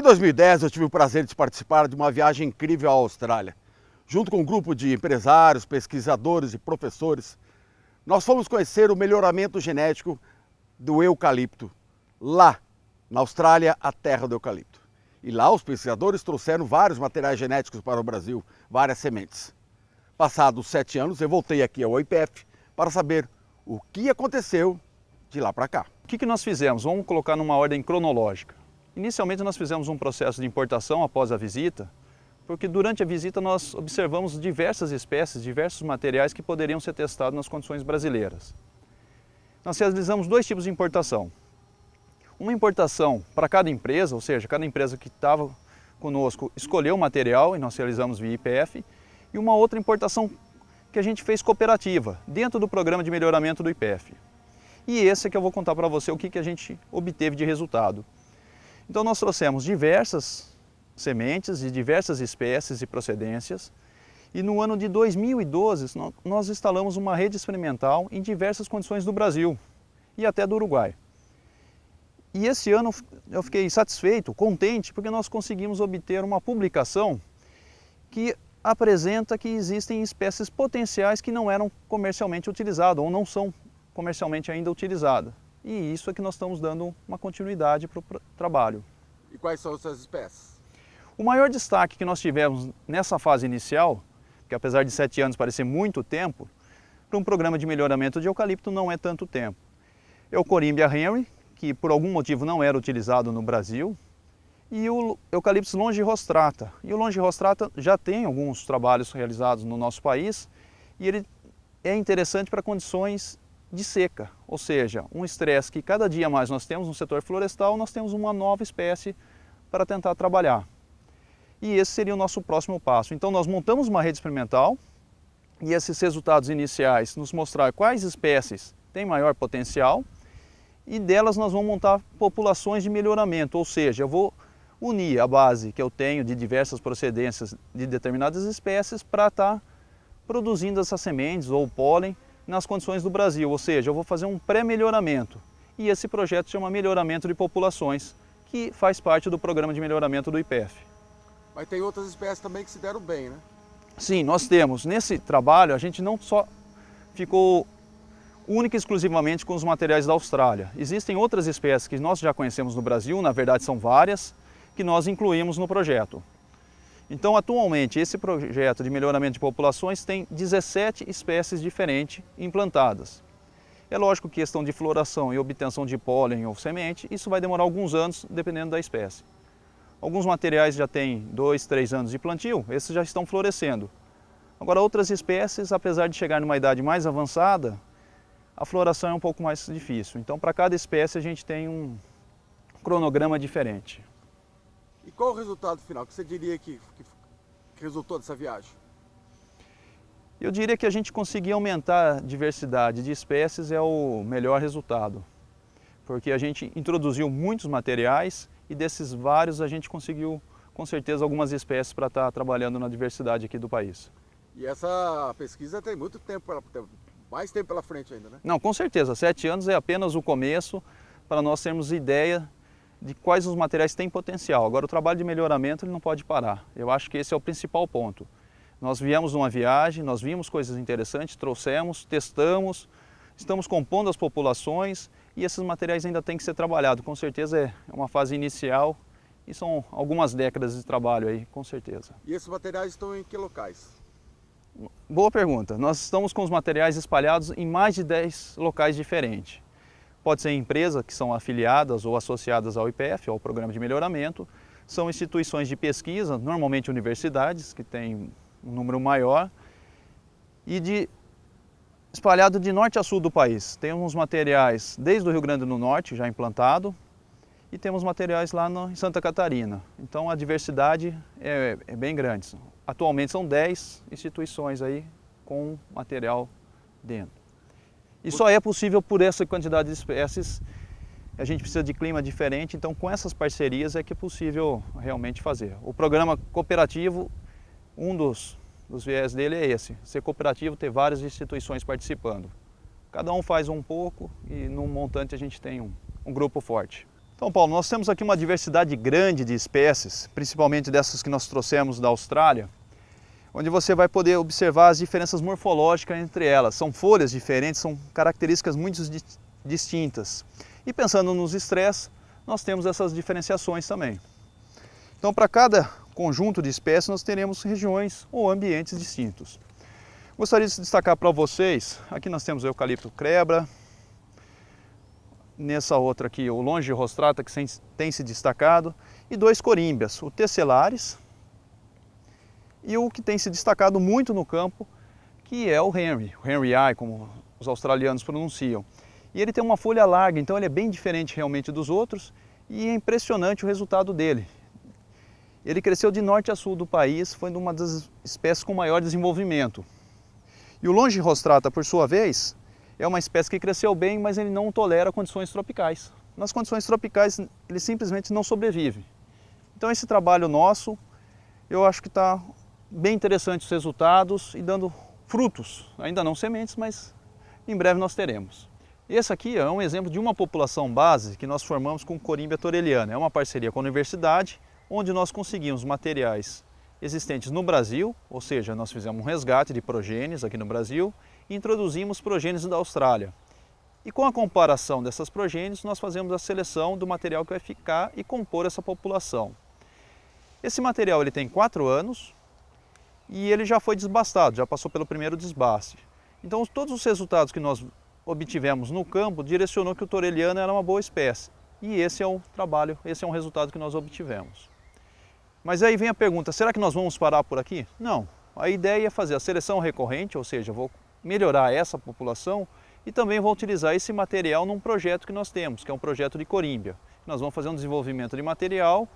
2010 eu tive o prazer de participar de uma viagem incrível à Austrália. Junto com um grupo de empresários, pesquisadores e professores, nós fomos conhecer o melhoramento genético do eucalipto, lá na Austrália, a terra do eucalipto. E lá os pesquisadores trouxeram vários materiais genéticos para o Brasil, várias sementes. Passados 7 anos, eu voltei aqui ao IPF para saber o que aconteceu de lá para cá. O que nós fizemos? Vamos colocar numa ordem cronológica. Inicialmente nós fizemos um processo de importação após a visita, porque durante a visita nós observamos diversas espécies, diversos materiais que poderiam ser testados nas condições brasileiras. Nós realizamos 2 tipos de importação. Uma importação para cada empresa, ou seja, cada empresa que estava conosco escolheu o material e nós realizamos via IPF, e uma outra importação que a gente fez cooperativa, dentro do programa de melhoramento do IPF. E esse é que eu vou contar para você o que a gente obteve de resultado. Então nós trouxemos diversas sementes de diversas espécies e procedências, e no ano de 2012 nós instalamos uma rede experimental em diversas condições do Brasil e até do Uruguai. E esse ano eu fiquei satisfeito, contente, porque nós conseguimos obter uma publicação que apresenta que existem espécies potenciais que não eram comercialmente utilizadas ou não são comercialmente ainda utilizadas. E isso é que nós estamos dando uma continuidade para o trabalho. E quais são essas espécies? O maior destaque que nós tivemos nessa fase inicial, que apesar de 7 anos parecer muito tempo, para um programa de melhoramento de eucalipto não é tanto tempo. É o Corymbia Henry, que por algum motivo não era utilizado no Brasil, e o Eucalyptus longirostrata. E o longirostrata já tem alguns trabalhos realizados no nosso país, e ele é interessante para condições de seca, ou seja, um estresse que cada dia mais nós temos no setor florestal, nós temos uma nova espécie para tentar trabalhar. E esse seria o nosso próximo passo. Então nós montamos uma rede experimental e esses resultados iniciais nos mostrar quais espécies têm maior potencial e delas nós vamos montar populações de melhoramento, ou seja, eu vou unir a base que eu tenho de diversas procedências de determinadas espécies para estar produzindo essas sementes ou pólen nas condições do Brasil, ou seja, eu vou fazer um pré-melhoramento. E esse projeto chama Melhoramento de Populações, que faz parte do programa de melhoramento do IPF. Mas tem outras espécies também que se deram bem, né? Sim, nós temos. Nesse trabalho, a gente não só ficou única e exclusivamente com os materiais da Austrália. Existem outras espécies que nós já conhecemos no Brasil, na verdade são várias, que nós incluímos no projeto. Então, atualmente, esse projeto de melhoramento de populações tem 17 espécies diferentes implantadas. É lógico que questão de floração e obtenção de pólen ou semente, isso vai demorar alguns anos, dependendo da espécie. Alguns materiais já têm 2, 3 anos de plantio, esses já estão florescendo. Agora, outras espécies, apesar de chegar numa idade mais avançada, a floração é um pouco mais difícil. Então, para cada espécie, a gente tem um cronograma diferente. E qual o resultado final que você diria que resultou dessa viagem? Eu diria que a gente conseguir aumentar a diversidade de espécies é o melhor resultado, porque a gente introduziu muitos materiais e desses vários a gente conseguiu, com certeza, algumas espécies para estar trabalhando na diversidade aqui do país. E essa pesquisa tem muito tempo, mais tempo pela frente ainda, né? Não, com certeza, 7 anos é apenas o começo para nós termos ideia de quais os materiais têm potencial. Agora, o trabalho de melhoramento ele não pode parar. Eu acho que esse é o principal ponto. Nós viemos numa viagem, nós vimos coisas interessantes, trouxemos, testamos, estamos compondo as populações e esses materiais ainda têm que ser trabalhados. Com certeza é uma fase inicial e são algumas décadas de trabalho aí, com certeza. E esses materiais estão em que locais? Boa pergunta. Nós estamos com os materiais espalhados em mais de 10 locais diferentes. Pode ser empresas que são afiliadas ou associadas ao IPF, ao Programa de Melhoramento. São instituições de pesquisa, normalmente universidades, que têm um número maior. E espalhado de norte a sul do país. Temos materiais desde o Rio Grande do Norte, já implantado, e temos materiais lá em Santa Catarina. Então a diversidade é bem grande. Atualmente são 10 instituições aí com material dentro. E só é possível por essa quantidade de espécies, a gente precisa de clima diferente, então com essas parcerias é que é possível realmente fazer. O programa cooperativo, um dos viés dele é esse, ser cooperativo, ter várias instituições participando. Cada um faz um pouco e no montante a gente tem um grupo forte. Então, Paulo, nós temos aqui uma diversidade grande de espécies, principalmente dessas que nós trouxemos da Austrália, onde você vai poder observar as diferenças morfológicas entre elas. São folhas diferentes, são características muito distintas. E pensando nos estresses, nós temos essas diferenciações também. Então, para cada conjunto de espécies, nós teremos regiões ou ambientes distintos. Gostaria de destacar para vocês, aqui nós temos o eucalipto crebra, nessa outra aqui o longe rostrata, que tem se destacado, e dois corímbias, o tesselaris e o que tem se destacado muito no campo, que é o Henry Eye, como os australianos pronunciam. E ele tem uma folha larga, então ele é bem diferente realmente dos outros e é impressionante o resultado dele. Ele cresceu de norte a sul do país, foi uma das espécies com maior desenvolvimento. E o longe rostrata, por sua vez, é uma espécie que cresceu bem, mas ele não tolera condições tropicais. Nas condições tropicais, ele simplesmente não sobrevive. Então esse trabalho nosso, eu acho que está bem interessante os resultados e dando frutos. Ainda não sementes, mas em breve nós teremos. Esse aqui é um exemplo de uma população base que nós formamos com Corymbia thoreliana. É uma parceria com a universidade, onde nós conseguimos materiais existentes no Brasil, ou seja, nós fizemos um resgate de progênies aqui no Brasil, e introduzimos progênies da Austrália. E com a comparação dessas progênies, nós fazemos a seleção do material que vai ficar e compor essa população. Esse material ele tem 4 anos e ele já foi desbastado, já passou pelo primeiro desbaste. Então todos os resultados que nós obtivemos no campo direcionou que o thoreliana era uma boa espécie. E esse é o trabalho, esse é um resultado que nós obtivemos. Mas aí vem a pergunta, será que nós vamos parar por aqui? Não. A ideia é fazer a seleção recorrente, ou seja, vou melhorar essa população e também vou utilizar esse material num projeto que nós temos, que é um projeto de corímbia. Nós vamos fazer um desenvolvimento de material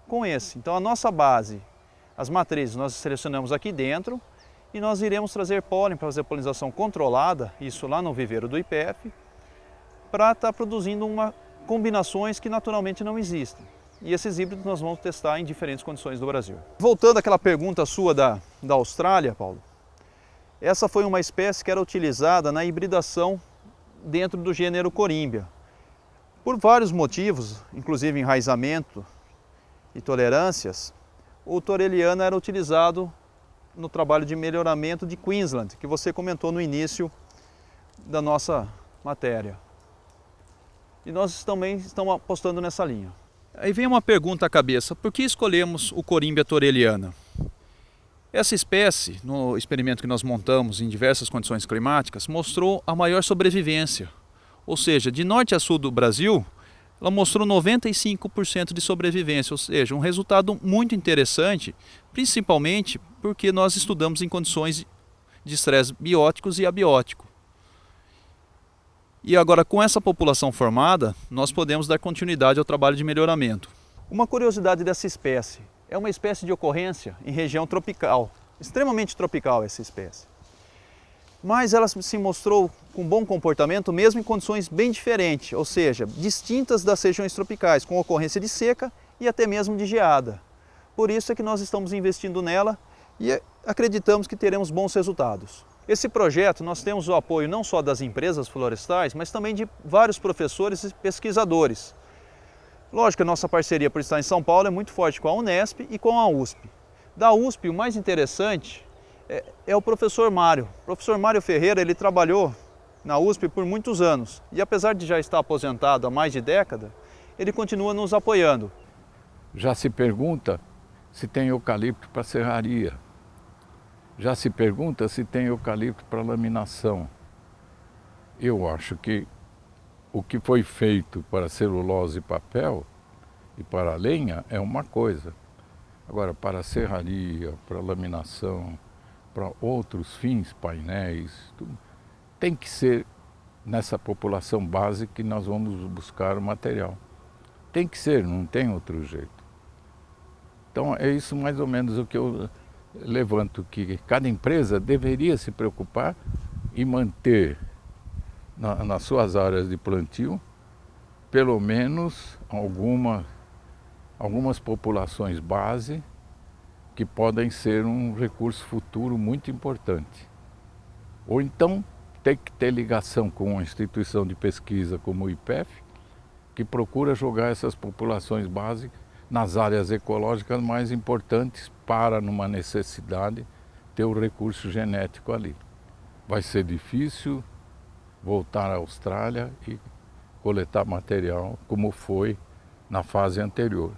com esse. Então a nossa base, as matrizes, nós selecionamos aqui dentro e nós iremos trazer pólen para fazer a polinização controlada, isso lá no viveiro do IPF, para estar produzindo combinações que naturalmente não existem. E esses híbridos nós vamos testar em diferentes condições do Brasil. Voltando àquela pergunta sua da Austrália, Paulo, essa foi uma espécie que era utilizada na hibridação dentro do gênero Corymbia. Por vários motivos, inclusive enraizamento e tolerâncias, o thoreliana era utilizado no trabalho de melhoramento de Queensland, que você comentou no início da nossa matéria. E nós também estamos apostando nessa linha. Aí vem uma pergunta à cabeça, por que escolhemos o Corymbia thoreliana? Essa espécie, no experimento que nós montamos em diversas condições climáticas, mostrou a maior sobrevivência. Ou seja, de norte a sul do Brasil, ela mostrou 95% de sobrevivência, ou seja, um resultado muito interessante, principalmente porque nós estudamos em condições de estresse bióticos e abiótico. E agora, com essa população formada, nós podemos dar continuidade ao trabalho de melhoramento. Uma curiosidade dessa espécie, é uma espécie de ocorrência em região tropical, extremamente tropical essa espécie. Mas ela se mostrou com bom comportamento mesmo em condições bem diferentes, ou seja, distintas das regiões tropicais, com ocorrência de seca e até mesmo de geada. Por isso é que nós estamos investindo nela e acreditamos que teremos bons resultados. Esse projeto nós temos o apoio não só das empresas florestais, mas também de vários professores e pesquisadores. Lógico que a nossa parceria por estar em São Paulo é muito forte com a Unesp e com a USP. Da USP, o mais interessante é o professor Mário. O professor Mário Ferreira, ele trabalhou na USP por muitos anos e apesar de já estar aposentado há mais de década, ele continua nos apoiando. Já se pergunta se tem eucalipto para serraria. Já se pergunta se tem eucalipto para laminação. Eu acho que o que foi feito para celulose e papel e para lenha é uma coisa. Agora, para serraria, para laminação, para outros fins, painéis, tudo, tem que ser nessa população base que nós vamos buscar o material. Tem que ser, não tem outro jeito. Então é isso mais ou menos o que eu levanto, que cada empresa deveria se preocupar em manter nas suas áreas de plantio pelo menos algumas populações base que podem ser um recurso futuro muito importante. Ou então tem que ter ligação com uma instituição de pesquisa como o IPF, que procura jogar essas populações base nas áreas ecológicas mais importantes para, numa necessidade, ter o recurso genético ali. Vai ser difícil voltar à Austrália e coletar material como foi na fase anterior.